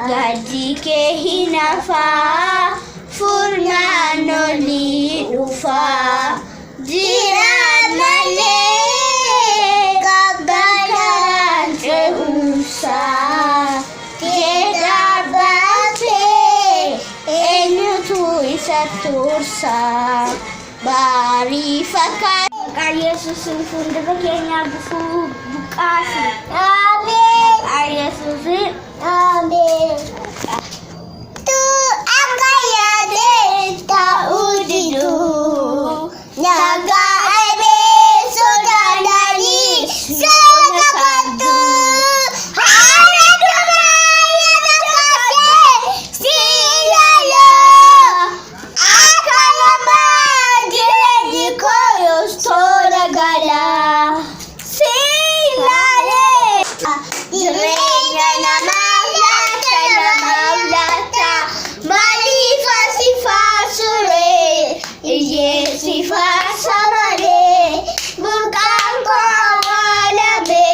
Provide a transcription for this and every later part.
gaji ke hinafa furnano li ufa jira male kagalan usa keda bate enyutu isatursa bari fakar Yesusin fundura kenya bukasi amin Yesusin amin tu akaya de taudidu naga ebe sodadari sodakatu harakamaya nakase siyalo akalama jedi koyos toragala silale direnya na maulata malifa sifa sure sifa samare bukan ko walabe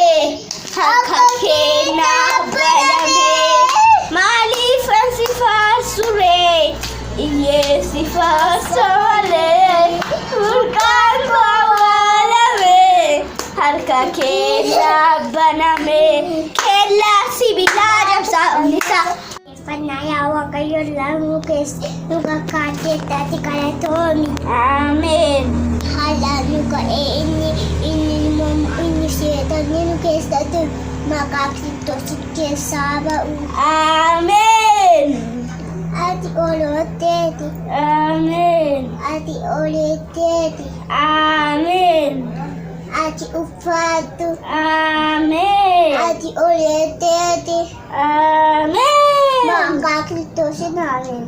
hakake na balame malifa sifa sure sifa samare bukan ko walabe hakake na baname kella sibila sa unita Panayawa kayo lang ukis nukakate tati kalatomi. Amen. Hala nuka ini siyeta nukis tati makakito sikye saba Amen. Ati oloteti. Amen. Ati oleteti. Amen. Ati ufatu. Amen. Ati oleteti. Amen. Makakito sinamin.